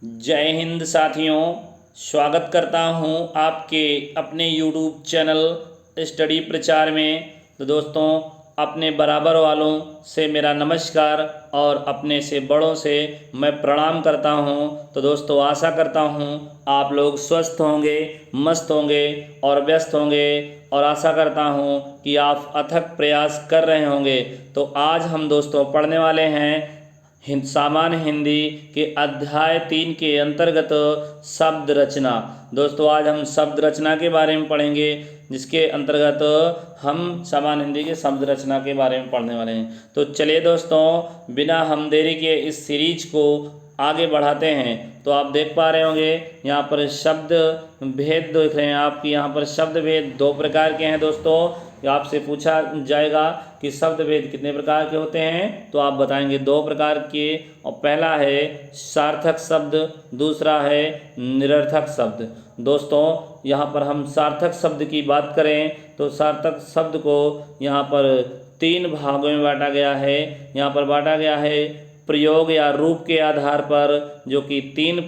जय हिंद साथियों, स्वागत करता हूं आपके अपने YouTube चैनल स्टडी प्रचार में। तो दोस्तों, अपने बराबर वालों से मेरा नमस्कार और अपने से बड़ों से मैं प्रणाम करता हूं। तो दोस्तों, आशा करता हूं आप लोग स्वस्थ होंगे, मस्त होंगे और व्यस्त होंगे, और आशा करता हूं कि आप अथक प्रयास कर रहे होंगे। तो आज हम दोस्तों पढ़ने वाले हैं सामान्य हिंदी के अध्याय 3 के अंतर्गत शब्द रचना। दोस्तों, आज हम शब्द रचना के बारे में पढ़ेंगे, जिसके अंतर्गत हम सामान्य हिंदी के शब्द रचना के बारे में पढ़ने वाले हैं। तो चलिए दोस्तों, बिना हम देरी के इस सीरीज को आगे बढ़ाते हैं। तो आप देख पा रहे होंगे यहाँ पर शब्द भेद देख रहे हैं आप, यहाँ पर शब्द भेद दो प्रकार के हैं। दोस्तों, आपसे पूछा जाएगा कि शब्द भेद कितने प्रकार के होते हैं, तो आप बताएंगे दो प्रकार के। और पहला है सार्थक शब्द, दूसरा है निरर्थक शब्द। दोस्तों, यहाँ पर हम सार्थक शब्द की बात करें तो सार्थक शब्द को यहाँ पर 3 भागों में बांटा गया है। यहाँ पर बांटा गया है प्रयोग या रूप के आधार पर, जो कि 2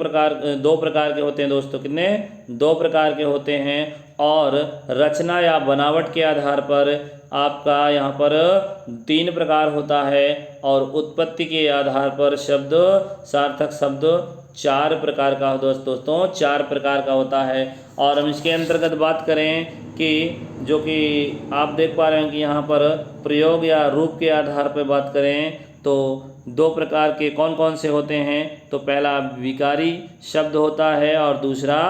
प्रकार के होते हैं। दोस्तों, कितने? 2 प्रकार के होते हैं। और रचना या बनावट के आधार पर आपका यहाँ पर 3 प्रकार होता है। और उत्पत्ति के आधार पर शब्द सार्थक शब्द 4 प्रकार का दोस्तों 4 प्रकार का होता है। और हम इसके अंतर्गत बात करें कि जो कि आप देख पा रहे हैं कि यहाँ पर प्रयोग या रूप के आधार पर बात करें तो 2 प्रकार के कौन कौन से होते हैं। तो पहला विकारी शब्द होता है और दूसरा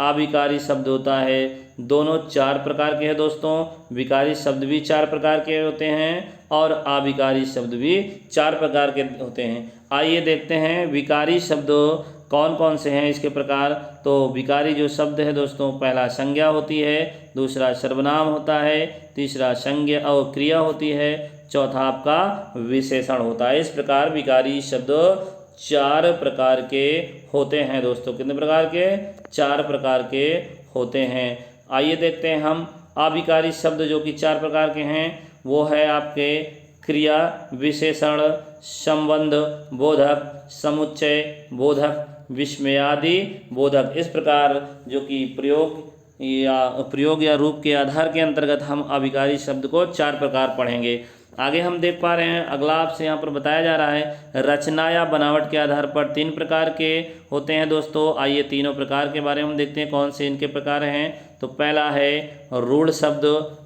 अविकारी शब्द होता है। दोनों 4 प्रकार के हैं दोस्तों। विकारी शब्द भी 4 प्रकार के होते हैं और अविकारी शब्द भी 4 प्रकार के होते हैं। आइए देखते हैं विकारी शब्द कौन कौन से हैं, इसके प्रकार। तो विकारी जो शब्द है दोस्तों, पहला संज्ञा होती है, दूसरा सर्वनाम होता है, तीसरा संज्ञा और क्रिया होती है, चौथा आपका विशेषण होता है। इस प्रकार विकारी शब्द 4 प्रकार के होते हैं दोस्तों। कितने प्रकार के? 4 प्रकार के होते हैं। आइए देखते हैं हम अविकारी शब्द जो कि 4 प्रकार के हैं। वो है आपके क्रिया, विशेषण, संबंध बोधक, समुच्चय बोधक, विस्मयादि बोधक। इस प्रकार जो कि प्रयोग या रूप के आधार के अंतर्गत हम अविकारी शब्द को 4 प्रकार पढ़ेंगे। आगे हम देख पा रहे हैं, अगला आपसे यहाँ पर बताया जा रहा है रचना या बनावट के आधार पर 3 प्रकार के होते हैं दोस्तों। आइए तीनों प्रकार के बारे में हम देखते हैं कौन से इनके प्रकार हैं। तो पहला है रूढ़ शब्द,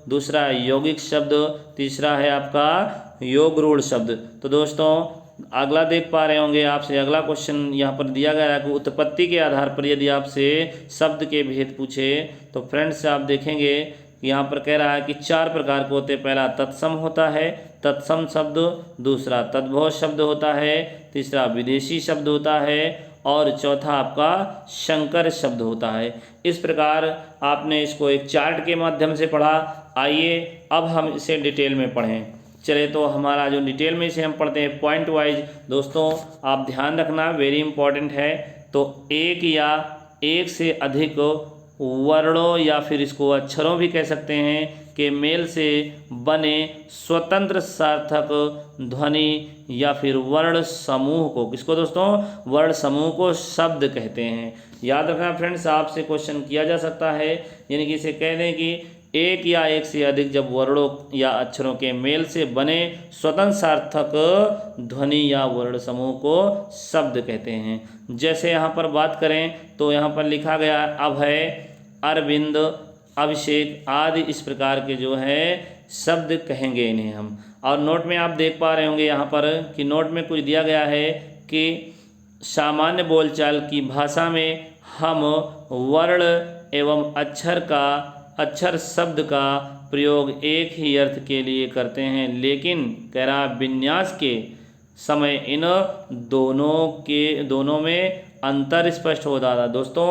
दूसरा यौगिक शब्द, तीसरा है आपका योग रूढ़ शब्द। तो दोस्तों, अगला देख पा रहे होंगे, आपसे अगला क्वेश्चन यहाँ पर दिया गया है कि उत्पत्ति के आधार पर यदि आपसे शब्द के भेद पूछे तो फ्रेंड्स आप देखेंगे यहाँ पर कह रहा है कि 4 प्रकार के होते हैं। पहला तत्सम होता है, तत्सम शब्द, दूसरा तद्भव शब्द होता है, तीसरा विदेशी शब्द होता है और चौथा आपका संकर शब्द होता है। इस प्रकार आपने इसको एक चार्ट के माध्यम से पढ़ा। आइए अब हम इसे डिटेल में पढ़ें। चले तो हमारा जो डिटेल में इसे हम पढ़ते हैं पॉइंट वाइज। दोस्तों, आप ध्यान रखना, वेरी इंपॉर्टेंट है। तो एक या एक से अधिक वर्णों या फिर इसको अक्षरों भी कह सकते हैं के मेल से बने स्वतंत्र सार्थक ध्वनि या फिर वर्ण समूह को, किसको दोस्तों? वर्ण समूह को शब्द कहते हैं। याद रखना फ्रेंड्स, आपसे क्वेश्चन किया जा सकता है, यानी कि इसे कह दें कि एक या एक से अधिक जब वर्णों या अक्षरों के मेल से बने स्वतंत्र सार्थक ध्वनि या वर्ण समूह को शब्द कहते हैं। जैसे यहाँ पर बात करें तो यहाँ पर लिखा गया अभय, अरविंद, अभिषेक आदि इस प्रकार के जो है शब्द कहेंगे इन्हें हम। और नोट में आप देख पा रहे होंगे यहाँ पर कि नोट में कुछ दिया गया है कि सामान्य बोलचाल की भाषा में हम वर्ण एवं अक्षर शब्द का प्रयोग एक ही अर्थ के लिए करते हैं, लेकिन कह रहा विन्यास के समय इन दोनों में अंतर स्पष्ट हो जाता। दोस्तों,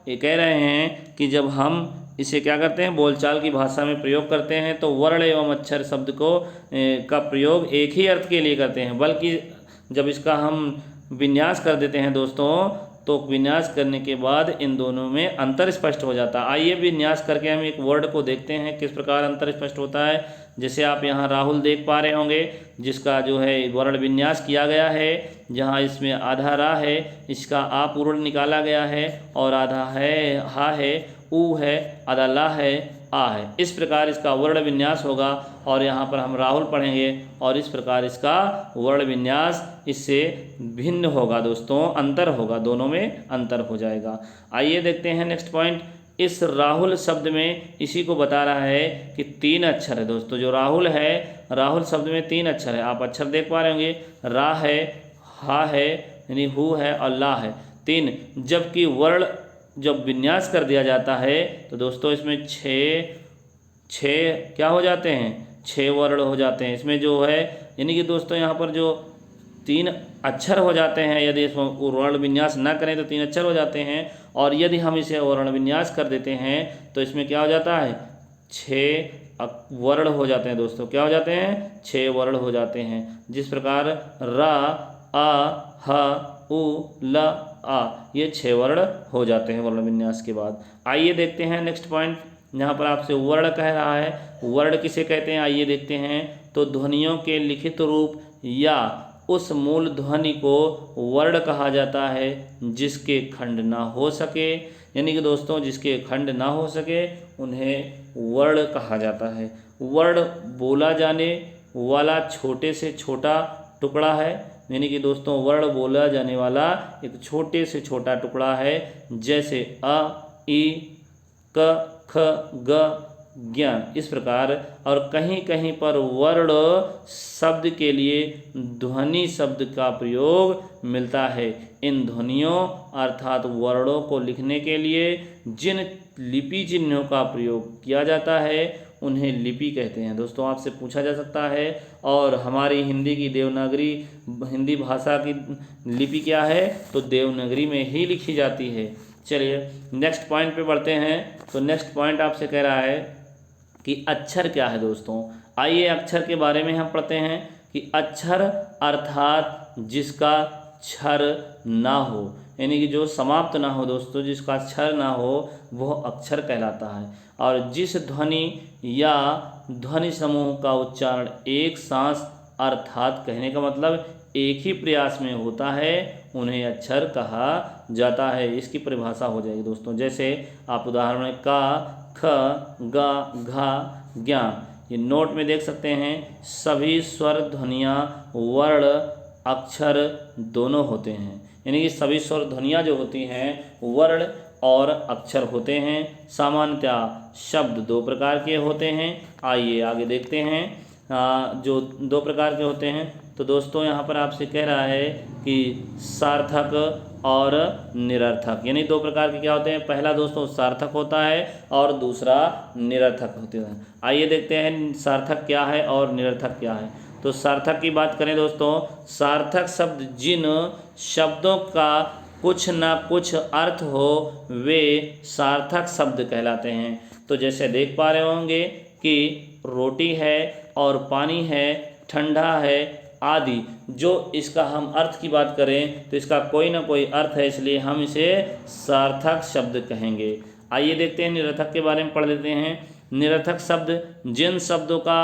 ये कह रहे हैं कि जब हम इसे क्या करते हैं, बोलचाल की भाषा में प्रयोग करते हैं तो वर्ण एवं अक्षर शब्द का प्रयोग एक ही अर्थ के लिए करते हैं, बल्कि जब इसका हम विन्यास कर देते हैं दोस्तों, तो विन्यास करने के बाद इन दोनों में अंतर स्पष्ट हो जाता है। आइए विन्यास करके हम एक वर्ड को देखते हैं किस प्रकार अंतर स्पष्ट होता है। जैसे आप यहाँ राहुल देख पा रहे होंगे, जिसका जो है वर्ण विन्यास किया गया है, जहाँ इसमें आधा रा है, इसका आ पूर्ण निकाला गया है, और आधा है हा है, ऊ है, आधा ला है, आ है। इस प्रकार इसका वर्ण विन्यास होगा, और यहाँ पर हम राहुल पढ़ेंगे और इस प्रकार इसका वर्ण विन्यास इससे भिन्न होगा दोस्तों, अंतर होगा, दोनों में अंतर हो जाएगा। आइए देखते हैं नेक्स्ट पॉइंट। इस राहुल शब्द में इसी को बता रहा है कि 3 अक्षर है दोस्तों। जो राहुल है, राहुल शब्द में 3 अक्षर है, आप अक्षर देख पा रहे होंगे, रा है, हा है यानी हु है, और ला है, 3। जबकि वर्ण जब विन्यास कर दिया जाता है तो दोस्तों इसमें छः क्या हो जाते हैं, 6 वर्ण हो जाते हैं इसमें जो है, यानी कि दोस्तों यहाँ पर जो 3 अक्षर हो जाते हैं, यदि इसमें वर्ण विन्यास ना करें तो 3 अक्षर हो जाते हैं, और यदि हम इसे वर्ण विन्यास कर देते हैं तो इसमें क्या हो जाता है, 6 वर्ण हो जाते हैं दोस्तों। क्या हो जाते हैं, 6 वर्ण हो जाते हैं। जिस प्रकार रा, आ, ह, उ, ल, आ, ये 6 वर्ण हो जाते हैं वर्ण विन्यास के बाद। आइए देखते हैं नेक्स्ट पॉइंट। यहाँ पर आपसे वर्ण कह रहा है, वर्ण किसे कहते हैं, आइए देखते हैं। तो ध्वनियों के लिखित रूप या उस मूल ध्वनि को वर्ण कहा जाता है जिसके खंड ना हो सके, यानी कि दोस्तों जिसके खंड ना हो सके उन्हें वर्ण कहा जाता है। वर्ण बोला जाने वाला छोटे से छोटा टुकड़ा है, यानी कि दोस्तों वर्ण बोला जाने वाला एक छोटे से छोटा टुकड़ा है, जैसे अ, ई, क, ख, ग, ज्ञान, इस प्रकार। और कहीं कहीं पर वर्ण शब्द के लिए ध्वनि शब्द का प्रयोग मिलता है। इन ध्वनियों अर्थात वर्णों को लिखने के लिए जिन लिपि चिन्हों का प्रयोग किया जाता है उन्हें लिपि कहते हैं। दोस्तों आपसे पूछा जा सकता है, और हमारी हिंदी की देवनागरी, हिंदी भाषा की लिपि क्या है, तो देवनागरी में ही लिखी जाती है। चलिए नेक्स्ट पॉइंट पे बढ़ते हैं। तो नेक्स्ट पॉइंट आपसे कह रहा है कि अक्षर क्या है दोस्तों। आइए अक्षर के बारे में हम पढ़ते हैं कि अक्षर अर्थात जिसका क्षर ना हो, यानी कि जो समाप्त ना हो दोस्तों, जिसका क्षर ना हो वह अक्षर कहलाता है। और जिस ध्वनि या ध्वनि समूह का उच्चारण एक सांस अर्थात कहने का मतलब एक ही प्रयास में होता है उन्हें अक्षर कहा जाता है। इसकी परिभाषा हो जाएगी दोस्तों, जैसे आप उदाहरण में का, ख, ग, घ, ज्ञ, ये नोट में देख सकते हैं। सभी स्वर ध्वनियाँ वर्ण अक्षर दोनों होते हैं, यानी कि सभी स्वर ध्वनियाँ जो होती हैं वर्ण और अक्षर होते हैं। सामान्यतः शब्द 2 प्रकार के होते हैं। आइए आगे देखते हैं जो 2 प्रकार के होते हैं। तो दोस्तों यहाँ पर आपसे कह रहा है कि सार्थक और निरर्थक, यानी 2 प्रकार के क्या होते हैं। पहला दोस्तों सार्थक होता है और दूसरा निरर्थक होता है। आइए देखते हैं सार्थक क्या है और निरर्थक क्या है। तो सार्थक की बात करें दोस्तों, सार्थक शब्द जिन शब्दों का कुछ ना कुछ अर्थ हो वे सार्थक शब्द कहलाते हैं। तो जैसे देख पा रहे होंगे कि रोटी है और पानी है, ठंडा है आदि, जो इसका हम अर्थ की बात करें तो इसका कोई ना कोई अर्थ है, इसलिए हम इसे सार्थक शब्द कहेंगे। आइए देखते हैं निरर्थक के बारे में पढ़ लेते हैं। निरर्थक शब्द जिन शब्दों का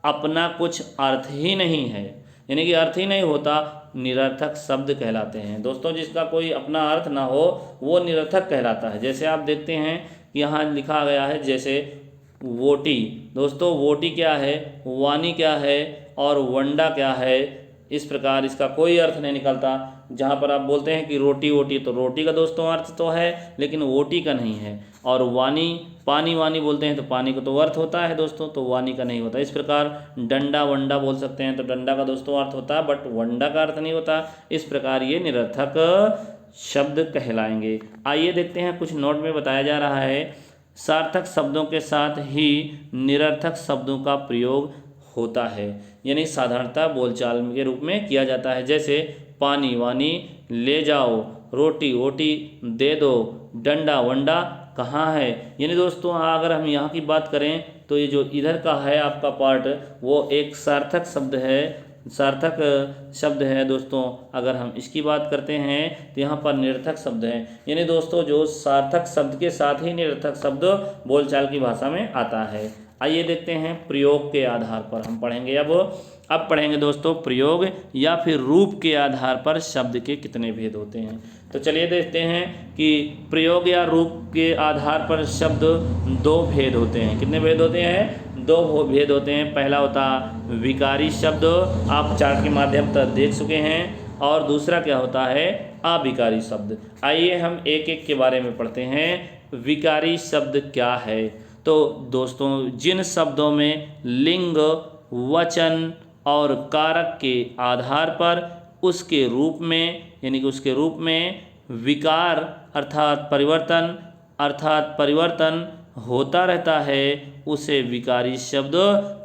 अपना कुछ अर्थ ही नहीं है, यानी कि अर्थ ही नहीं होता, निरर्थक शब्द कहलाते हैं। दोस्तों जिसका कोई अपना अर्थ ना हो वो निरर्थक कहलाता है। जैसे आप देखते हैं कि यहाँ लिखा गया है, जैसे वोटी। दोस्तों वोटी क्या है, वानी क्या है और वंडा क्या है, इस प्रकार इसका कोई अर्थ नहीं निकलता। जहाँ पर आप बोलते हैं कि रोटी वोटी, तो रोटी का दोस्तों अर्थ तो है लेकिन वोटी का नहीं है। और वानी, पानी वानी बोलते हैं तो पानी का तो अर्थ होता है दोस्तों, तो वानी का नहीं होता। इस प्रकार डंडा वंडा बोल सकते हैं तो डंडा का दोस्तों अर्थ होता है बट वंडा का अर्थ नहीं होता। इस प्रकार ये निरर्थक शब्द कहलाएंगे। आइए देखते हैं कुछ नोट में बताया जा रहा है। सार्थक शब्दों के साथ ही निरर्थक शब्दों का प्रयोग होता है, यानी साधारणतः बोलचाल के रूप में किया जाता है। जैसे पानी वानी, ले जाओ, रोटी वोटी, दे दो, डंडा वंडा कहाँ है। यानी दोस्तों अगर हम यहाँ की बात करें तो ये जो इधर का है आपका पार्ट वो एक सार्थक शब्द है, सार्थक शब्द है दोस्तों। अगर हम इसकी बात करते हैं तो यहाँ पर निरर्थक शब्द है, यानी दोस्तों जो सार्थक शब्द के साथ ही निरर्थक शब्द बोलचाल की भाषा में आता है। आइए देखते हैं प्रयोग के आधार पर हम पढ़ेंगे। अब पढ़ेंगे दोस्तों प्रयोग या फिर रूप के आधार पर शब्द के कितने भेद होते हैं। तो चलिए देखते हैं कि प्रयोग या रूप के आधार पर शब्द दो भेद होते हैं। कितने भेद होते हैं? दो भेद होते हैं। पहला होता विकारी शब्द, आप चार्ट के माध्यम से देख चुके हैं, और दूसरा क्या होता है? अविकारी शब्द। आइए हम एक एक के बारे में पढ़ते हैं। विकारी शब्द क्या है? तो दोस्तों जिन शब्दों में लिंग, वचन और कारक के आधार पर उसके रूप में यानी कि उसके रूप में विकार अर्थात परिवर्तन होता रहता है, उसे विकारी शब्द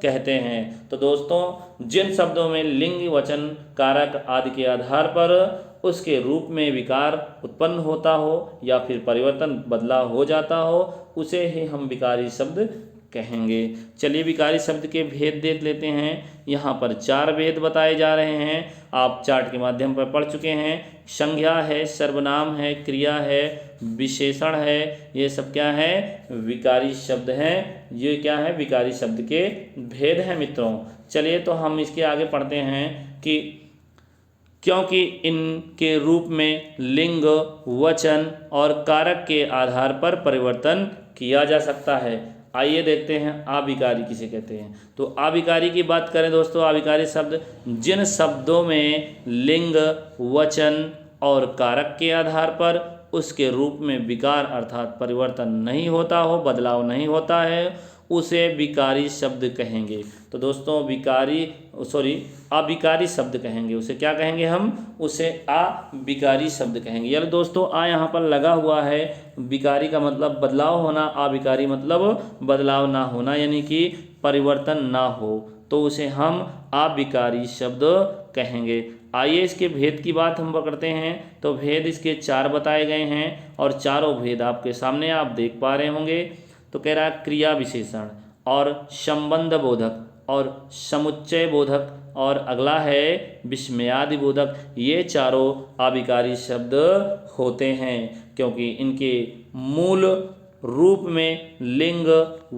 कहते हैं। तो दोस्तों जिन शब्दों में लिंग, वचन, कारक आदि के आधार पर उसके रूप में विकार उत्पन्न होता हो या फिर परिवर्तन बदलाव हो जाता हो, उसे ही हम विकारी शब्द कहेंगे। चलिए विकारी शब्द के भेद देख लेते हैं। यहाँ पर 4 भेद बताए जा रहे हैं, आप चार्ट के माध्यम पर पढ़ चुके हैं। संज्ञा है, सर्वनाम है, क्रिया है, विशेषण है, ये सब क्या है? विकारी शब्द हैं। ये क्या है? विकारी शब्द के भेद हैं मित्रों। चलिए तो हम इसके आगे पढ़ते हैं कि क्योंकि इनके रूप में लिंग, वचन और कारक के आधार पर परिवर्तन किया जा सकता है। आइए देखते हैं अविकारी किसे कहते हैं। तो अविकारी की बात करें दोस्तों, अविकारी शब्द जिन शब्दों में लिंग, वचन और कारक के आधार पर उसके रूप में विकार अर्थात परिवर्तन नहीं होता हो, बदलाव नहीं होता है, उसे विकारी शब्द कहेंगे। तो दोस्तों अविकारी शब्द कहेंगे। उसे क्या कहेंगे हम? उसे अविकारी शब्द कहेंगे। यानी दोस्तों यहाँ पर लगा हुआ है। विकारी का मतलब बदलाव होना, अविकारी मतलब बदलाव ना होना, यानी कि परिवर्तन ना हो, तो उसे हम अविकारी शब्द कहेंगे। आइए इसके भेद की बात हम करते हैं। तो भेद इसके 4 बताए गए हैं और चारों भेद आपके सामने आप देख पा रहे होंगे। तो कह रहा है क्रिया विशेषण और संबंध बोधक और समुच्चय बोधक और अगला है विस्मयादि बोधक। ये चारों अविकारी शब्द होते हैं क्योंकि इनके मूल रूप में लिंग,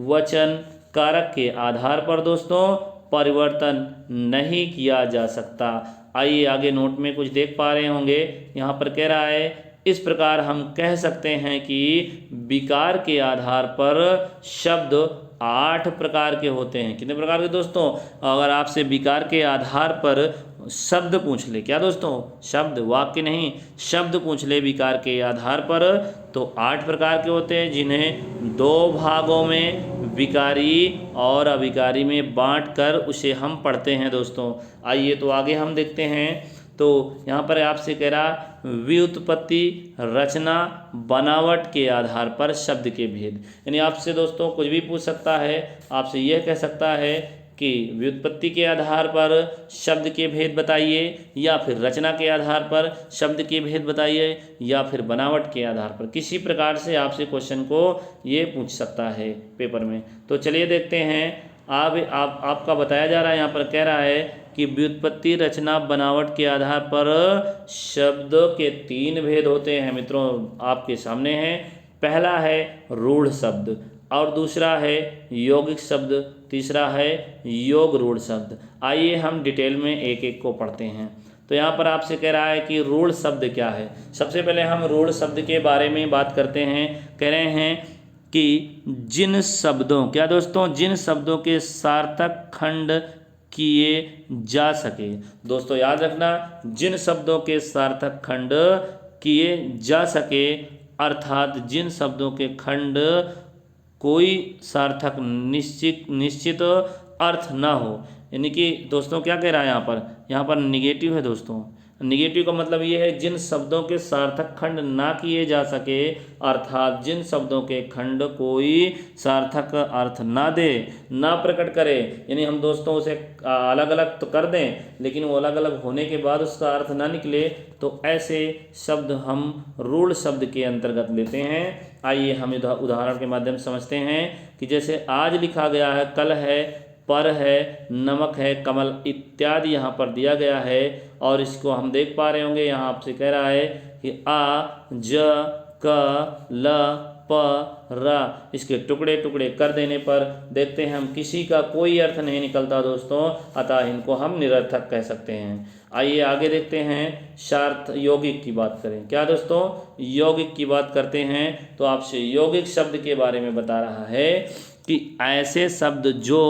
वचन, कारक के आधार पर दोस्तों परिवर्तन नहीं किया जा सकता। आइए आगे नोट में कुछ देख पा रहे होंगे। यहाँ पर कह रहा है इस प्रकार हम कह सकते हैं कि विकार के आधार पर शब्द 8 प्रकार के होते हैं। कितने प्रकार के दोस्तों? अगर आपसे विकार के आधार पर शब्द पूछ ले, क्या दोस्तों? शब्द, वाक्य नहीं, शब्द पूछ ले विकार के आधार पर, तो 8 प्रकार के होते हैं, जिन्हें 2 भागों में विकारी और अविकारी में बांटकर उसे हम पढ़ते हैं दोस्तों। आइए तो आगे हम देखते हैं। तो यहाँ पर आपसे कह रहा व्युत्पत्ति, रचना, बनावट के आधार पर शब्द के भेद। यानी आपसे दोस्तों कुछ भी पूछ सकता है, आपसे यह कह सकता है कि व्युत्पत्ति के आधार पर शब्द के भेद बताइए, या फिर रचना के आधार पर शब्द के भेद बताइए, या फिर बनावट के आधार पर। किसी प्रकार से आपसे क्वेश्चन को ये पूछ सकता है पेपर में। तो चलिए देखते हैं। आपका बताया जा रहा है, यहाँ पर कह रहा है कि व्युत्पत्ति, रचना, बनावट के आधार पर शब्द के 3 भेद होते हैं मित्रों, आपके सामने हैं। पहला है रूढ़ शब्द, और दूसरा है यौगिक शब्द, तीसरा है योग रूढ़ शब्द। आइए हम डिटेल में एक एक को पढ़ते हैं। तो यहाँ पर आपसे कह रहा है कि रूढ़ शब्द क्या है। सबसे पहले हम रूढ़ शब्द के बारे में बात करते हैं। कह रहे हैं कि जिन शब्दों, क्या दोस्तों? जिन शब्दों के सार्थक खंड किए जा सके। दोस्तों याद रखना, जिन शब्दों के सार्थक खंड किए जा सके, अर्थात जिन शब्दों के खंड कोई सार्थक निश्चित अर्थ ना हो। यानी कि दोस्तों क्या कह रहा है यहाँ पर निगेटिव है दोस्तों। निगेटिव का मतलब ये है जिन शब्दों के सार्थक खंड ना किए जा सके, अर्थात जिन शब्दों के खंड कोई सार्थक अर्थ ना दे, ना प्रकट करे। यानी हम दोस्तों उसे अलग अलग तो कर दें, लेकिन वो अलग अलग होने के बाद उसका अर्थ ना निकले, तो ऐसे शब्द हम रूढ़ शब्द के अंतर्गत लेते हैं। आइए हम उदाहरण के माध्यम से समझते हैं कि जैसे आज लिखा गया है, कल है, पर है, नमक है, कमल इत्यादि यहाँ पर दिया गया है। और इसको हम देख पा रहे होंगे, यहाँ आपसे कह रहा है कि आ, ज, क ल प र, इसके टुकड़े टुकड़े कर देने पर देखते हैं हम किसी का कोई अर्थ नहीं निकलता दोस्तों, अतः इनको हम निरर्थक कह सकते हैं। आइए आगे देखते हैं सार्थ यौगिक की बात करें। क्या दोस्तों, यौगिक की बात करते हैं तो आपसे यौगिक शब्द के बारे में बता रहा है कि ऐसे शब्द जो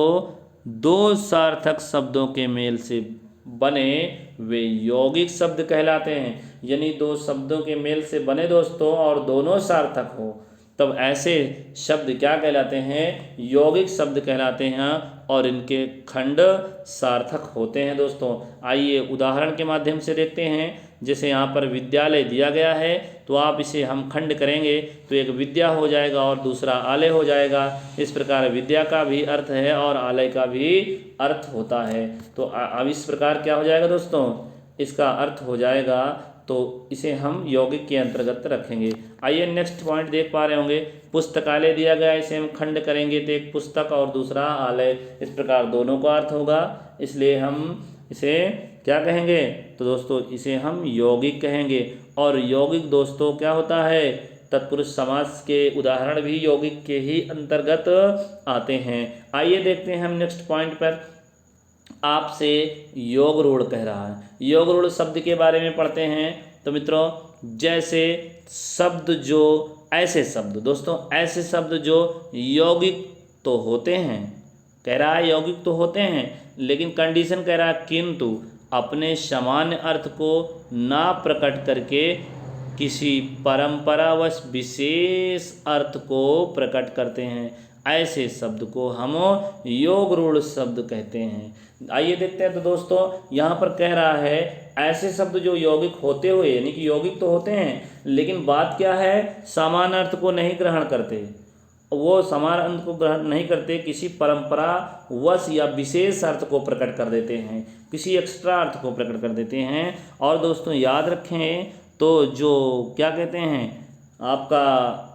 दो सार्थक शब्दों के मेल से बने वे यौगिक शब्द कहलाते हैं। यानी दो शब्दों के मेल से बने दोस्तों और दोनों सार्थक हो, तब ऐसे शब्द क्या कहलाते हैं, यौगिक शब्द कहलाते हैं और इनके खंड सार्थक होते हैं दोस्तों। आइए उदाहरण के माध्यम से देखते हैं। जैसे यहाँ पर विद्यालय दिया गया है तो आप इसे हम खंड करेंगे तो एक विद्या हो जाएगा और दूसरा आलय हो जाएगा। इस प्रकार विद्या का भी अर्थ है और आलय का भी अर्थ होता है। तो अब इस प्रकार क्या हो जाएगा दोस्तों, इसका अर्थ हो जाएगा, तो इसे हम यौगिक के अंतर्गत रखेंगे। आइए नेक्स्ट पॉइंट देख पा रहे होंगे, पुस्तकालय दिया गया, इसे हम खंड करेंगे तो एक पुस्तक और दूसरा आलय, इस प्रकार दोनों का अर्थ होगा, इसलिए हम इसे क्या कहेंगे, तो दोस्तों इसे हम यौगिक कहेंगे। और यौगिक दोस्तों क्या होता है, तत्पुरुष समास के उदाहरण भी यौगिक के ही अंतर्गत आते हैं। आइए देखते हैं हम नेक्स्ट पॉइंट पर, आपसे योग रूढ़ कह रहा है। योग रूढ़ शब्द के बारे में पढ़ते हैं। तो मित्रों, जैसे शब्द जो ऐसे शब्द, दोस्तों ऐसे शब्द जो यौगिक तो होते हैं, कह रहा है यौगिक तो होते हैं, लेकिन कंडीशन कह रहा है किंतु अपने सामान्य अर्थ को ना प्रकट करके किसी परंपरावश विशेष अर्थ को प्रकट करते हैं। ऐसे शब्द को हम योग रूढ़ शब्द कहते हैं। आइए देखते हैं। तो दोस्तों यहाँ पर कह रहा है ऐसे शब्द जो यौगिक होते हुए, यानी कि यौगिक तो होते हैं लेकिन बात क्या है, समान अर्थ को नहीं ग्रहण करते, वो समान अर्थ को ग्रहण नहीं करते, किसी परंपरा वश या विशेष अर्थ को प्रकट कर देते हैं, किसी एक्स्ट्रा अर्थ को प्रकट कर देते हैं। और दोस्तों याद रखें, तो जो क्या कहते हैं आपका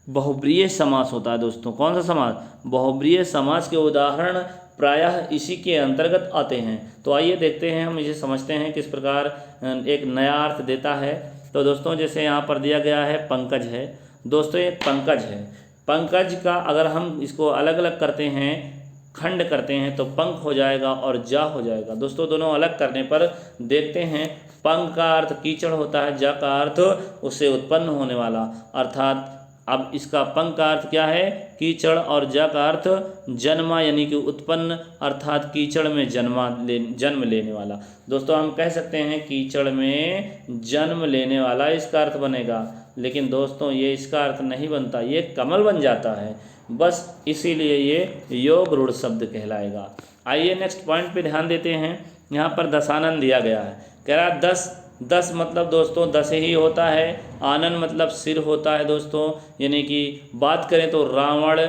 बहुब्रीय समास होता है दोस्तों, कौन सा समास, बहुब्रीय समास के उदाहरण प्रायः इसी के अंतर्गत आते हैं। तो आइए देखते हैं, हम इसे समझते हैं किस प्रकार एक नया अर्थ देता है। तो दोस्तों जैसे यहाँ पर दिया गया है पंकज है, दोस्तों एक पंकज है, पंकज का अगर हम इसको अलग अलग करते हैं, खंड करते हैं तो पंख हो जाएगा और जा हो जाएगा। दोस्तों दोनों अलग करने पर देखते हैं, पंख का अर्थ कीचड़ होता है, जा का अर्थ उससे उत्पन्न होने वाला, अर्थात अब इसका पंख का अर्थ क्या है, कीचड़, और जा का अर्थ जन्मा यानी कि उत्पन्न, अर्थात कीचड़ में जन्म लेने वाला। दोस्तों हम कह सकते हैं कीचड़ में जन्म लेने वाला इसका अर्थ बनेगा, लेकिन दोस्तों ये इसका अर्थ नहीं बनता, ये कमल बन जाता है, बस इसीलिए ये योग रूढ़ शब्द कहलाएगा। आइए नेक्स्ट पॉइंट पे ध्यान देते हैं। यहाँ पर दशानन दिया गया है, कह रहा है 10 मतलब दोस्तों 10 ही होता है, आनन मतलब सिर होता है दोस्तों, यानी कि बात करें तो रावण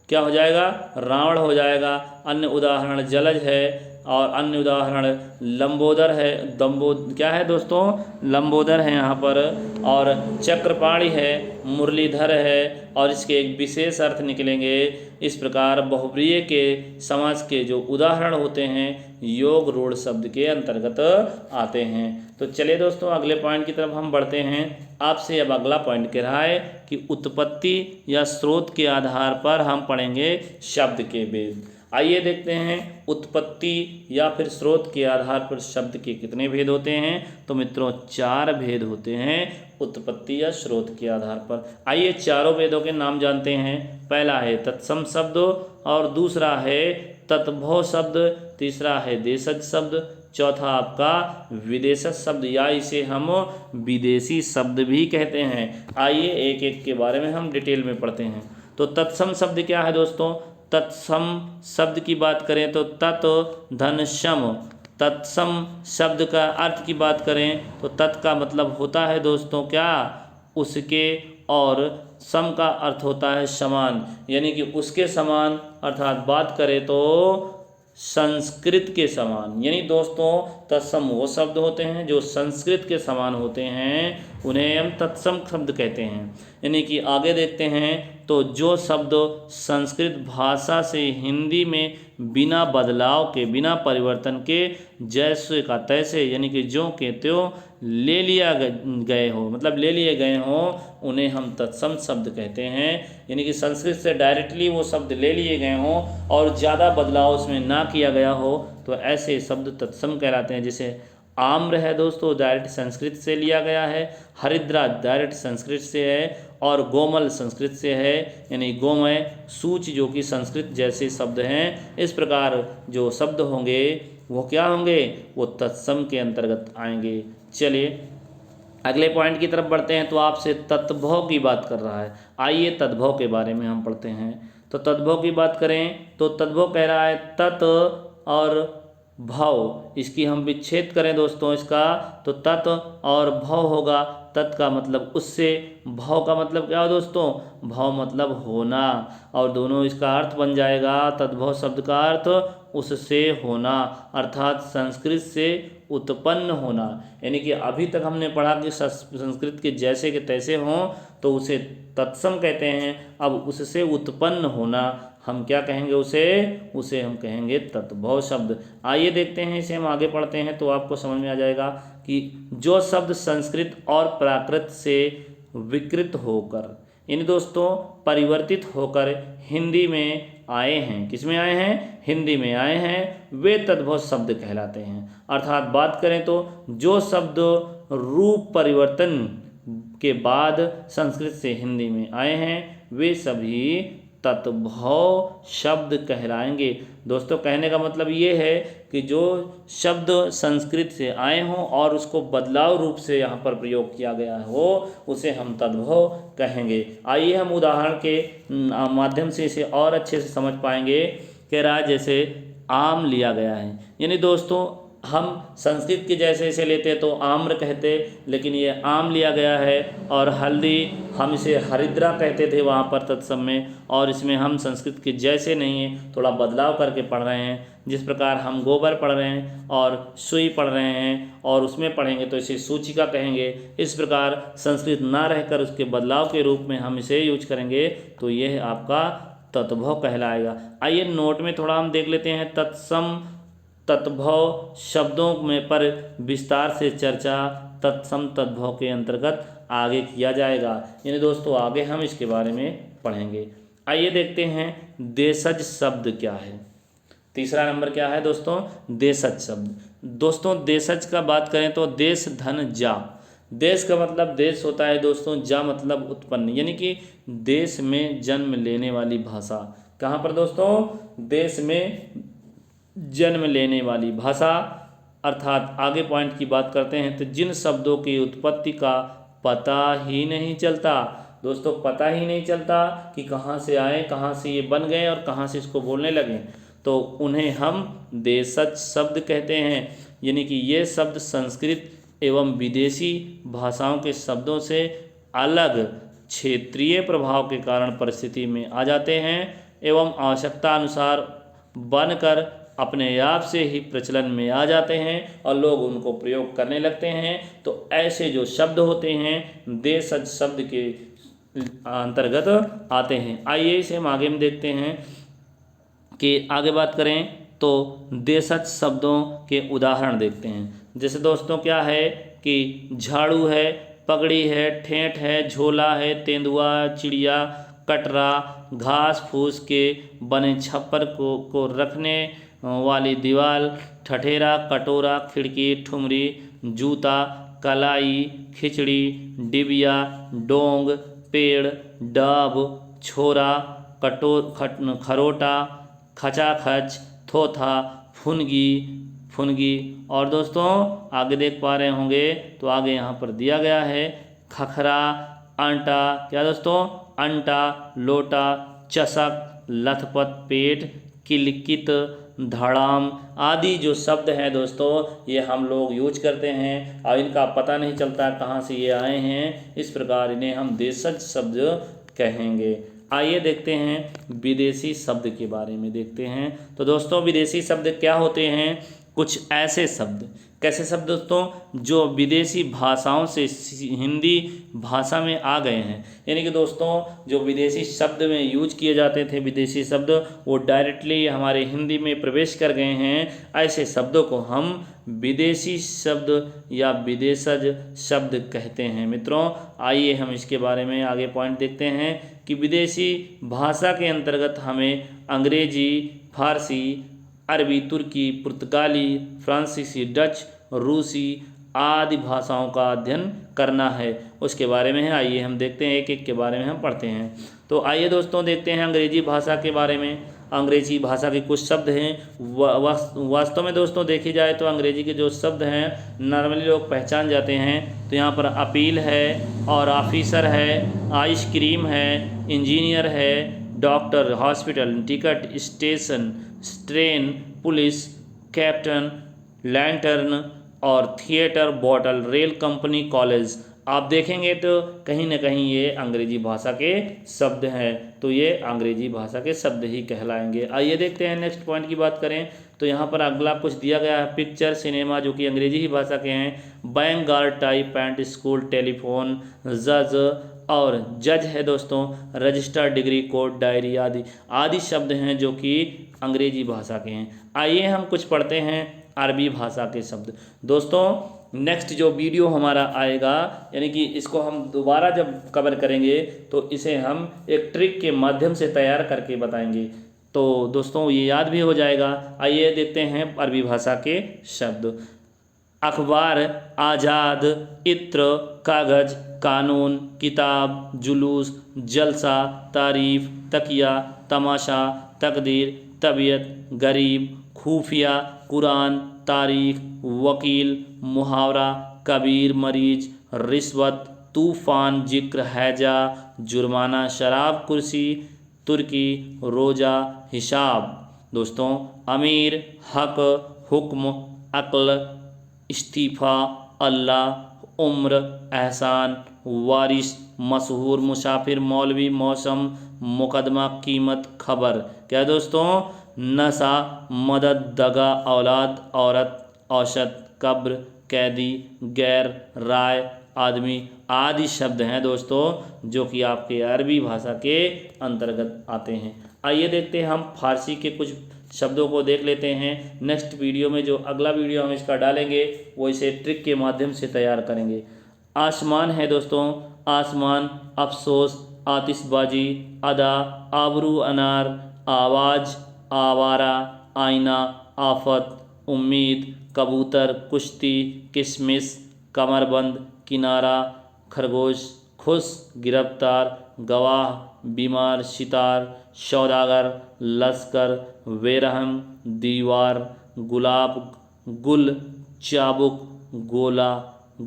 क्या हो जाएगा, रावण हो जाएगा। अन्य उदाहरण जलज है और अन्य उदाहरण लंबोदर है, क्या है दोस्तों, लंबोदर है यहाँ पर, और चक्रपाणी है, मुरलीधर है, और इसके एक विशेष अर्थ निकलेंगे। इस प्रकार बहुब्रीय के समास के जो उदाहरण होते हैं योग रूढ़ शब्द के अंतर्गत आते हैं। तो चलिए दोस्तों अगले पॉइंट की तरफ हम बढ़ते हैं। आपसे अब अगला पॉइंट कह रहा है कि उत्पत्ति या स्रोत के आधार पर हम पढ़ेंगे शब्द के भेद। आइए देखते हैं उत्पत्ति या फिर स्रोत के आधार पर शब्द के कितने भेद होते हैं। तो मित्रों 4 भेद होते हैं उत्पत्ति या स्रोत के आधार पर। आइए चारों भेदों के नाम जानते हैं। पहला है तत्सम शब्द, और दूसरा है तत्भव शब्द, तीसरा है देशज शब्द, चौथा आपका विदेशज शब्द या इसे हम विदेशी शब्द भी कहते हैं। आइए एक एक के बारे में हम डिटेल में पढ़ते हैं। तो तत्सम शब्द क्या है दोस्तों, तत्सम शब्द की बात करें तो तत् धन सम, तत्सम शब्द का अर्थ की बात करें तो तत् का मतलब होता है दोस्तों क्या, उसके, और सम का अर्थ होता है समान, यानी कि उसके समान, अर्थात बात करें तो संस्कृत के समान। यानी दोस्तों तत्सम वो शब्द होते हैं जो संस्कृत के समान होते हैं, उन्हें हम तत्सम शब्द कहते हैं। यानी कि आगे देखते हैं तो जो शब्द संस्कृत भाषा से हिंदी में बिना बदलाव के, बिना परिवर्तन के, जैसे का तैसे यानी कि ज्यों के त्यों ले लिया गए हो, मतलब ले लिए गए हों, उन्हें हम तत्सम शब्द कहते हैं। यानी कि संस्कृत से डायरेक्टली वो शब्द ले लिए गए हों और ज़्यादा बदलाव उसमें ना किया गया हो, तो ऐसे शब्द तत्सम कहलाते हैं। जैसे आम्र है दोस्तों, डायरेक्ट संस्कृत से लिया गया है। हरिद्रा डायरेक्ट संस्कृत से है और गोमल संस्कृत से है, यानी गोमय, सूच जो कि संस्कृत जैसे शब्द हैं। इस प्रकार जो शब्द होंगे वो क्या होंगे, वो तत्सम के अंतर्गत आएंगे। चलिए अगले पॉइंट की तरफ बढ़ते हैं। तो आपसे तद्भव की बात कर रहा है, आइए तद्भव के बारे में हम पढ़ते हैं। तो तद्भव की बात करें तो तद्भव कह रहा है तत् और भव, इसकी हम विच्छेद करें दोस्तों इसका, तो तत् और भव होगा। तत् का मतलब उससे, भव का मतलब क्या हो दोस्तों, भव मतलब होना, और दोनों इसका अर्थ बन जाएगा। तद्भव शब्द का अर्थ उससे होना, अर्थात संस्कृत से उत्पन्न होना। यानी कि अभी तक हमने पढ़ा कि संस्कृत के जैसे के तैसे हों तो उसे तत्सम कहते हैं। अब उससे उत्पन्न होना हम क्या कहेंगे, उसे हम कहेंगे तद्भव शब्द। आइए देखते हैं, इसे हम आगे पढ़ते हैं तो आपको समझ में आ जाएगा कि जो शब्द संस्कृत और प्राकृत से विकृत होकर, यानी दोस्तों परिवर्तित होकर हिंदी में आए हैं, किस में आए हैं, हिंदी में आए हैं, वे तद्भव शब्द कहलाते हैं। अर्थात बात करें तो जो शब्द रूप परिवर्तन के बाद संस्कृत से हिंदी में आए हैं वे सभी तद्भव शब्द कहलाएंगे। दोस्तों कहने का मतलब ये है कि जो शब्द संस्कृत से आए हों और उसको बदलाव रूप से यहाँ पर प्रयोग किया गया हो उसे हम तद्भव कहेंगे। आइए हम उदाहरण के माध्यम से इसे और अच्छे से समझ पाएंगे। कह रहा है जैसे आम लिया गया है, यानी दोस्तों हम संस्कृत के जैसे इसे लेते तो आम्र कहते, लेकिन ये आम लिया गया है। और हल्दी हम इसे हरिद्रा कहते थे वहाँ पर तत्सम में, और इसमें हम संस्कृत के जैसे नहीं है, थोड़ा बदलाव करके पढ़ रहे हैं। जिस प्रकार हम गोबर पढ़ रहे हैं और सुई पढ़ रहे हैं और उसमें पढ़ेंगे तो इसे सूचिका कहेंगे, इस प्रकार संस्कृत ना रहकर उसके बदलाव के रूप में हम इसे यूज करेंगे तो यह आपका तद्भव कहलाएगा। आइए नोट में थोड़ा हम देख लेते हैं। तत्सम तद्भव शब्दों में पर विस्तार से चर्चा तत्सम तद्भव के अंतर्गत आगे किया जाएगा, यानी दोस्तों आगे हम इसके बारे में पढ़ेंगे। आइए देखते हैं देशज शब्द क्या है। तीसरा नंबर क्या है दोस्तों, देशज शब्द। दोस्तों देशज का बात करें तो देश धन जा, देश का मतलब देश होता है दोस्तों, जा मतलब उत्पन्न, यानी कि देश में जन्म लेने वाली भाषा। कहाँ पर दोस्तों, देश में जन्म लेने वाली भाषा। अर्थात आगे पॉइंट की बात करते हैं तो जिन शब्दों की उत्पत्ति का पता ही नहीं चलता, दोस्तों पता ही नहीं चलता कि कहाँ से आए, कहाँ से ये बन गए और कहाँ से इसको बोलने लगे, तो उन्हें हम देशज शब्द कहते हैं। यानी कि ये शब्द संस्कृत एवं विदेशी भाषाओं के शब्दों से अलग क्षेत्रीय प्रभाव के कारण परिस्थिति में आ जाते हैं एवं आवश्यकता अनुसार बनकर अपने आप से ही प्रचलन में आ जाते हैं और लोग उनको प्रयोग करने लगते हैं। तो ऐसे जो शब्द होते हैं देशज शब्द के अंतर्गत आते हैं। आइए इसे हम आगे में देखते हैं कि आगे बात करें तो देशज शब्दों के उदाहरण देखते हैं। जैसे दोस्तों क्या है कि झाड़ू है, पगड़ी है, ठेठ है, झोला है, तेंदुआ, चिड़िया, कटरा, घास फूस के बने छप्पर को रखने वाली दीवार, ठठेरा, कटोरा, खिड़की, ठुमरी, जूता, कलाई, खिचड़ी, डिबिया, डोंग, पेड़, डाब, छोरा, खरोटा, खचाखच, थोथा, फुनगी। और दोस्तों आगे देख पा रहे होंगे तो आगे यहाँ पर दिया गया है खखरा, आंटा, क्या दोस्तों, अंटा, लोटा, चषक, लथपथ, पेट, किलकित, धड़ाम आदि जो शब्द हैं दोस्तों ये हम लोग यूज करते हैं और इनका पता नहीं चलता कहाँ से ये आए हैं, इस प्रकार इन्हें हम देशज शब्द कहेंगे। आइए देखते हैं विदेशी शब्द के बारे में देखते हैं। तो दोस्तों विदेशी शब्द क्या होते हैं, कुछ ऐसे शब्द कैसे शब्द दोस्तों? जो विदेशी भाषाओं से हिंदी भाषा में आ गए हैं, यानी कि दोस्तों जो विदेशी शब्द में यूज किए जाते थे, विदेशी शब्द, वो डायरेक्टली हमारे हिंदी में प्रवेश कर गए हैं। ऐसे शब्दों को हम विदेशी शब्द या विदेशज शब्द कहते हैं। मित्रों, आइए हम इसके बारे में आगे पॉइंट देखते हैं कि विदेशी भाषा के अंतर्गत हमें अंग्रेजी, फारसी, अरबी, तुर्की, पुर्तगाली, फ्रांसीसी, डच, रूसी आदि भाषाओं का अध्ययन करना है। उसके बारे में है, आइए हम देखते हैं, एक एक के बारे में हम पढ़ते हैं। तो आइए दोस्तों देखते हैं अंग्रेजी भाषा के बारे में। अंग्रेजी भाषा के कुछ शब्द हैं। वास्तव में दोस्तों देखी जाए तो अंग्रेजी के जो शब्द हैं नॉर्मली लोग पहचान जाते हैं। तो यहाँ पर अपील है और ऑफिसर है, आइसक्रीम है, इंजीनियर है, doctor, hospital, ticket, station, train, police, captain, lantern और theatre, bottle, rail company, college. आप देखेंगे तो कहीं ना कहीं ये अंग्रेजी भाषा के शब्द हैं, तो ये अंग्रेजी भाषा के शब्द ही कहलाएंगे। आइए देखते हैं नेक्स्ट पॉइंट की बात करें तो यहाँ पर अगला कुछ दिया गया है, पिक्चर, सिनेमा, जो कि अंग्रेजी ही भाषा के हैं। Bank, guard, tie, pant, school, telephone, जज और जज है दोस्तों, रजिस्टर, डिग्री, कोर्ट, डायरी आदि शब्द हैं जो कि अंग्रेजी भाषा के हैं। आइए हम कुछ पढ़ते हैं अरबी भाषा के शब्द। दोस्तों नेक्स्ट जो वीडियो हमारा आएगा, यानी कि इसको हम दोबारा जब कवर करेंगे तो इसे हम एक ट्रिक के माध्यम से तैयार करके बताएंगे, तो दोस्तों ये याद भी हो जाएगा। आइए देखते हैं अरबी भाषा के शब्द। अखबार, आज़ाद, इत्र, कागज़, कानून, किताब, जुलूस, जलसा, तारीफ, तकिया, तमाशा, तकदीर, तबीयत, गरीब, खुफिया, कुरान, तारीख, वकील, मुहावरा, कबीर, मरीज, रिश्वत, तूफ़ान, जिक्र, हैजा, जुर्माना, शराब, कुर्सी, तुर्की, रोज़ा, हिसाब। दोस्तों अमीर, हक, हुक्म, अक्ल, इस्तीफ़ा, अल्लाह, उम्र, एहसान, वारिस, मशहूर, मुसाफिर, मौलवी, मौसम, मुकदमा, कीमत, खबर। क्या दोस्तों? नशा, मदद, दगा, औलाद, औरत, औसत, कब्र, कैदी, गैर, राय, आदमी आदि शब्द हैं दोस्तों जो कि आपके अरबी भाषा के अंतर्गत आते हैं। आइए देखते हैं हम फारसी के कुछ शब्दों को देख लेते हैं। नेक्स्ट वीडियो में जो अगला वीडियो हम इसका डालेंगे वो इसे ट्रिक के माध्यम से तैयार करेंगे। आसमान है दोस्तों, आसमान, अफसोस, आतिशबाजी, अदा, आबरू, अनार, आवाज़, आवारा, आईना, आफत, उम्मीद, कबूतर, कुश्ती, किशमिश, कमरबंद, किनारा, खरगोश, खुश, गिरफ्तार, गवाह, बीमार, सितार, सौदागर, लश्कर, बेरहम, दीवार, गुलाब, गुल, चाबुक, गोला,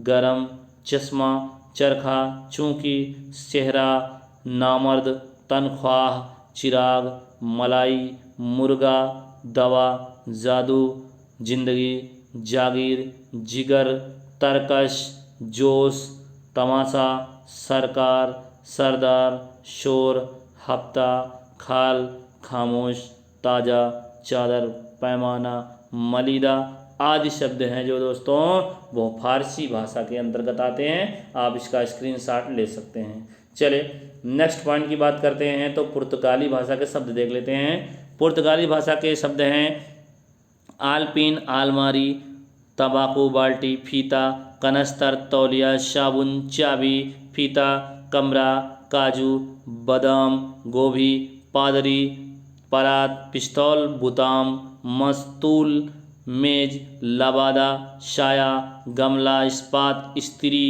गरम, चश्मा, चरखा, चूंकि, सेहरा, नामर्द, तनख्वाह, चिराग, मलाई, मुर्गा, दवा, जादू, जिंदगी, जागीर, जिगर, तरकश, जोश, तमाशा, सरकार, सरदार, शोर, हफ्ता, खाल, खामोश, ताज़ा, चादर, पैमाना, मलीदा आदि शब्द हैं जो दोस्तों वो फारसी भाषा के अंतर्गत आते हैं। आप इसका स्क्रीनशॉट ले सकते हैं। चले नेक्स्ट पॉइंट की बात करते हैं तो पुर्तगाली भाषा के शब्द देख लेते हैं। पुर्तगाली भाषा के शब्द हैं आलपिन, आलमारी, तंबाकू, बाल्टी, फीता, कनस्तर, तौलिया, साबुन, चाबी, फीता, कमरा, काजू, बादाम, गोभी, पादरी, परात, पिस्तौल, बुताम, मस्तूल, मेज, लबादा, साया, गमला, इस्पात, स्त्री,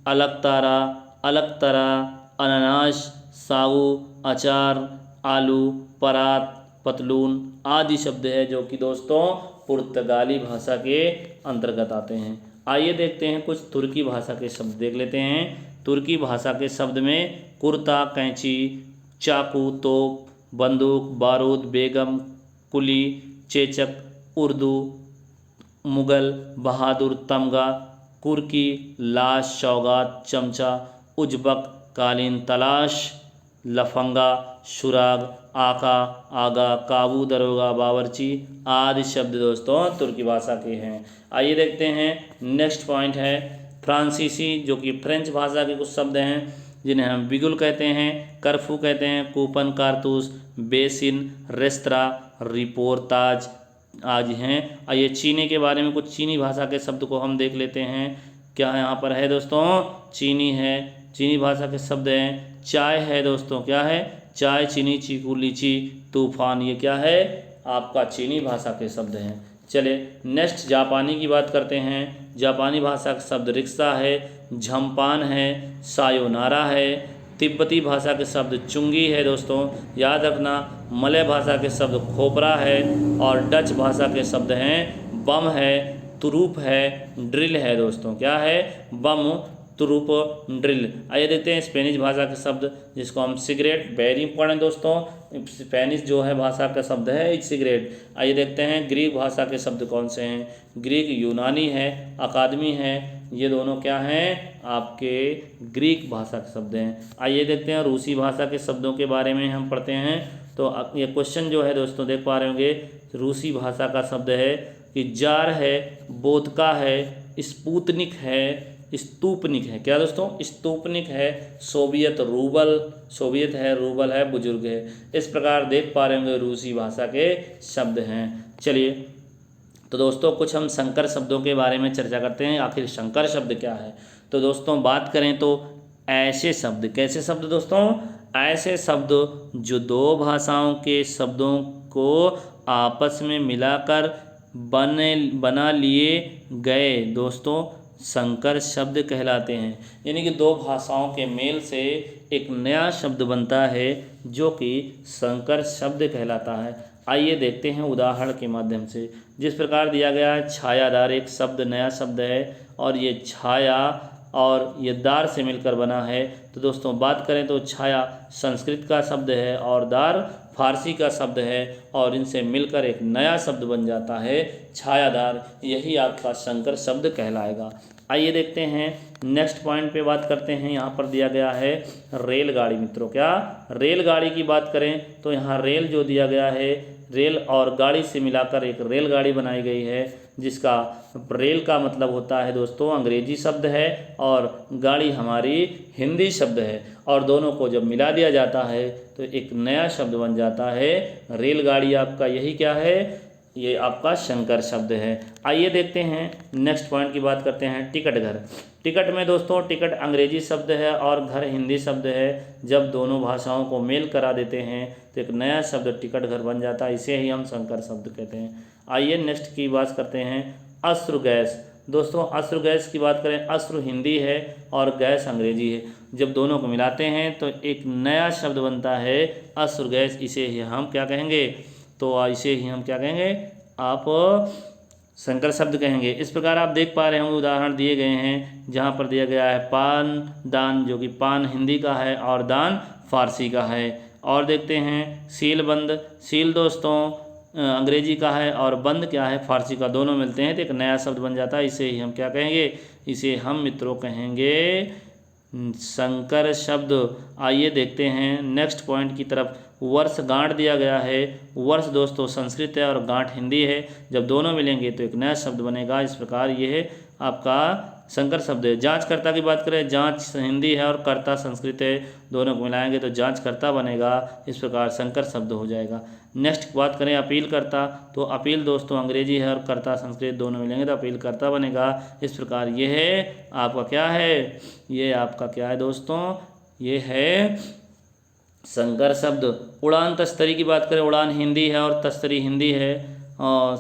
अलकतारा, अलकतरा, अनानास, सागू, अचार, आलू, परात, पतलून आदि शब्द है जो कि दोस्तों पुर्तगाली भाषा के अंतर्गत आते हैं। आइए देखते हैं कुछ तुर्की भाषा के शब्द देख लेते हैं। तुर्की भाषा के शब्द में कुर्ता, कैंची, चाकू, तोप, बंदूक, बारूद, बेगम, कुली, चेचक, उर्दू, मुगल, बहादुर, तमगा, कुर्की, लाश, सौगात, चमचा, उजबक, कालीन, तलाश, लफंगा, सुराग, आका, आगा, काबू, दरोगा, बावर्ची आदि शब्द दोस्तों तुर्की भाषा के हैं। आइए देखते हैं नेक्स्ट पॉइंट है फ्रांसीसी, जो कि फ्रेंच भाषा के कुछ शब्द हैं जिन्हें हम बिगुल कहते हैं, कर्फ्यू कहते हैं, कूपन, कारतूस, बेसिन, रेस्तरा, रिपोर्ताज आदि हैं। आइए चीनी के बारे में कुछ चीनी भाषा के शब्द को हम देख लेते हैं। क्या यहाँ पर है दोस्तों? चीनी है, चीनी भाषा के शब्द हैं। चाय है दोस्तों, क्या है? चाय, चीनी, चीकू, लीची, तूफान, ये क्या है? आपका चीनी भाषा के शब्द हैं। चलिए नेक्स्ट जापानी की बात करते हैं। जापानी भाषा का शब्द रिक्शा है, झम्पान है, सायोनारा है। तिब्बती भाषा के शब्द चुंगी है दोस्तों, याद रखना। मलय भाषा के शब्द खोपरा है और डच भाषा के शब्द हैं बम है, तुरूप है, ड्रिल है दोस्तों। क्या है? बम, तुरूप, ड्रिल। आइए देखते हैं स्पेनिश भाषा के शब्द, जिसको हम सिगरेट, वेरी इंपॉर्टेंट दोस्तों, स्पेनिश जो है भाषा का शब्द है सिगरेट। आइए देखते हैं ग्रीक भाषा के शब्द कौन से हैं। ग्रीक, यूनानी है, अकादमी है, ये दोनों क्या हैं? आपके ग्रीक भाषा के शब्द हैं। आइए देखते हैं रूसी भाषा के शब्दों के बारे में हम पढ़ते हैं। तो ये क्वेश्चन जो है दोस्तों देख पा रहे होंगे, रूसी भाषा का शब्द है कि जार है, बोधका है, स्पुतनिक है, स्तूपनिक है। क्या दोस्तों? स्तूपनिक है। सोवियत रूबल, सोवियत है, रूबल है, बुजुर्ग है। इस प्रकार देख पा रहे होंगे रूसी भाषा के शब्द हैं। चलिए तो दोस्तों कुछ हम संकर शब्दों के बारे में चर्चा करते हैं। आखिर संकर शब्द क्या है? तो दोस्तों बात करें तो ऐसे शब्द, कैसे शब्द दोस्तों? ऐसे शब्द जो दो भाषाओं के शब्दों को आपस में मिलाकर बना लिए गए दोस्तों संकर शब्द कहलाते हैं। यानी कि दो भाषाओं के मेल से एक नया शब्द बनता है जो कि संकर शब्द कहलाता है। आइए देखते हैं उदाहरण के माध्यम से। जिस प्रकार दिया गया है, छायादार एक शब्द, नया शब्द है और ये छाया और ये दार से मिलकर बना है। तो दोस्तों बात करें तो छाया संस्कृत का शब्द है और दार फारसी का शब्द है और इनसे मिलकर एक नया शब्द बन जाता है छायादार। यही आपका संकर शब्द कहलाएगा। आइए देखते हैं नेक्स्ट पॉइंट पे बात करते हैं। यहाँ पर दिया गया है रेलगाड़ी मित्रों। क्या? रेलगाड़ी की बात करें तो यहाँ रेल जो दिया गया है, रेल और गाड़ी से मिलाकर एक रेलगाड़ी बनाई गई है, जिसका रेल का मतलब होता है दोस्तों अंग्रेजी शब्द है और गाड़ी हमारी हिंदी शब्द है, और दोनों को जब मिला दिया जाता है तो एक नया शब्द बन जाता है रेलगाड़ी। आपका यही क्या है? ये आपका संकर शब्द है। आइए देखते हैं नेक्स्ट पॉइंट की बात करते हैं। टिकट घर। टिकट में दोस्तों टिकट अंग्रेजी शब्द है और घर हिंदी शब्द है। जब दोनों भाषाओं को मेल करा देते हैं तो एक नया शब्द टिकट घर बन जाता है, इसे ही हम संकर शब्द कहते हैं। आइए नेक्स्ट की बात करते हैं अश्रु गैस। दोस्तों अश्रु गैस की बात करें, अश्रु हिंदी है और गैस अंग्रेजी है। जब दोनों को मिलाते हैं तो एक नया शब्द बनता है अश्रु गैस। इसे ही हम क्या कहेंगे? तो इसे ही हम क्या कहेंगे? आप संकर शब्द कहेंगे। इस प्रकार आप देख पा रहे होंगे उदाहरण दिए गए हैं, जहाँ पर दिया गया है पान दान, जो कि पान हिंदी का है और दान फारसी का है। और देखते हैं सील बंद। सील दोस्तों अंग्रेजी का है और बंद क्या है? फारसी का। दोनों मिलते हैं तो एक नया शब्द बन जाता है। इसे ही हम क्या कहेंगे? इसे हम मित्रों कहेंगे संकर शब्द। आइए देखते हैं नेक्स्ट पॉइंट की तरफ। वर्ष गांठ दिया गया है। वर्ष दोस्तों संस्कृत है और गांठ हिंदी है। जब दोनों मिलेंगे तो एक नया शब्द बनेगा। इस प्रकार यह आपका संकर शब्द है। जांचकर्ता की बात करें, जांच हिंदी है और कर्ता संस्कृत है, दोनों को मिलाएंगे तो जांचकर्ता बनेगा। इस प्रकार संकर शब्द हो जाएगा। नेक्स्ट बात करें अपील करता, तो अपील दोस्तों अंग्रेजी है और कर्ता संस्कृत, दोनों मिलेंगे तो अपील करता बनेगा। इस प्रकार ये है आपका क्या है? ये आपका क्या है दोस्तों? ये है संकर शब्द। उड़ान तस्तरी की बात करें, उड़ान हिंदी है और तस्तरी हिंदी है।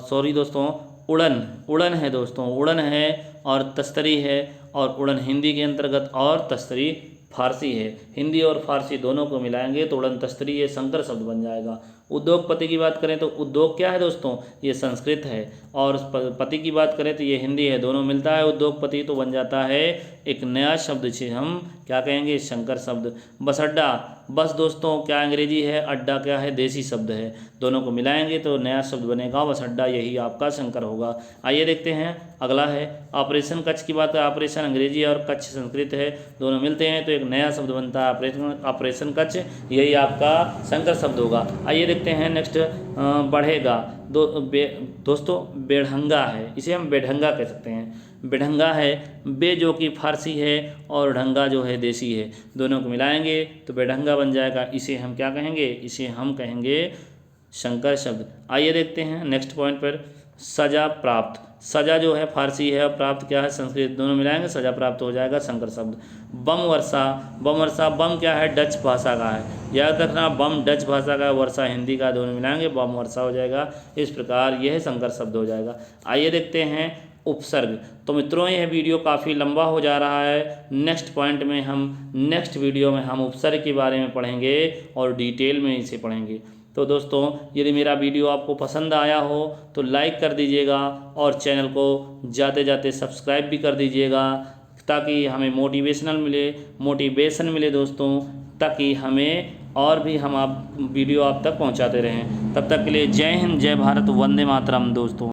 सॉरी दोस्तों, उड़न है दोस्तों, उड़न है और तस्तरी है, और उड़न हिंदी के अंतर्गत और तस्तरी फारसी है। हिंदी और फारसी दोनों को मिलाएंगे तो उड़न तस्तरी ये संकर शब्द बन जाएगा। उद्योगपति की बात करें तो उद्योग क्या है दोस्तों, ये संस्कृत है, और पति की बात करें तो ये हिंदी है। दोनों मिलता है उद्योगपति तो बन जाता है एक नया शब्द जिसे हम क्या कहेंगे, संकर शब्द। बस अड्डा, बस दोस्तों क्या अंग्रेजी है, अड्डा क्या है, देसी शब्द है। दोनों को मिलाएंगे तो नया शब्द बनेगा बस अड्डा, यही आपका संकर होगा। आइए देखते हैं अगला है ऑपरेशन कच्छ की बात है। ऑपरेशन अंग्रेजी और कच्छ संस्कृत है, दोनों मिलते हैं तो एक नया शब्द बनता है ऑपरेशन कच्छ, यही आपका संकर शब्द होगा। आइए देखते हैं नेक्स्ट बढ़ेगा। दोस्तों बेढंगा है, इसे हम बेढंगा कह सकते हैं। बेढंगा है, बे जो कि फारसी है और ढंगा जो है देसी है, दोनों को मिलाएंगे तो बेढंगा बन जाएगा। इसे हम क्या कहेंगे, इसे हम कहेंगे संकर शब्द। आइए देखते हैं नेक्स्ट पॉइंट पर सजा प्राप्त। सजा जो है फारसी है और प्राप्त क्या है संस्कृत, दोनों मिलाएंगे सजा प्राप्त हो जाएगा संकर शब्द। बम वर्षा, बम वर्षा, बम क्या है डच भाषा का है, याद रखना बम डच भाषा का है, वर्षा हिंदी का, दोनों मिलाएंगे बम वर्षा हो जाएगा। इस प्रकार यह संकर शब्द हो जाएगा। आइए देखते हैं उपसर्ग। तो मित्रों यह वीडियो काफ़ी लंबा हो जा रहा है, नेक्स्ट पॉइंट में हम नेक्स्ट वीडियो में हम उपसर्ग के बारे में पढ़ेंगे और डिटेल में इसे पढ़ेंगे। तो दोस्तों यदि मेरा वीडियो आपको पसंद आया हो तो लाइक कर दीजिएगा और चैनल को जाते जाते सब्सक्राइब भी कर दीजिएगा, ताकि हमें मोटिवेशन मिले दोस्तों, ताकि हमें और भी हम आप वीडियो आप तक पहुंचाते रहें। तब तक के लिए जय हिंद, जय भारत, वंदे मातरम दोस्तों।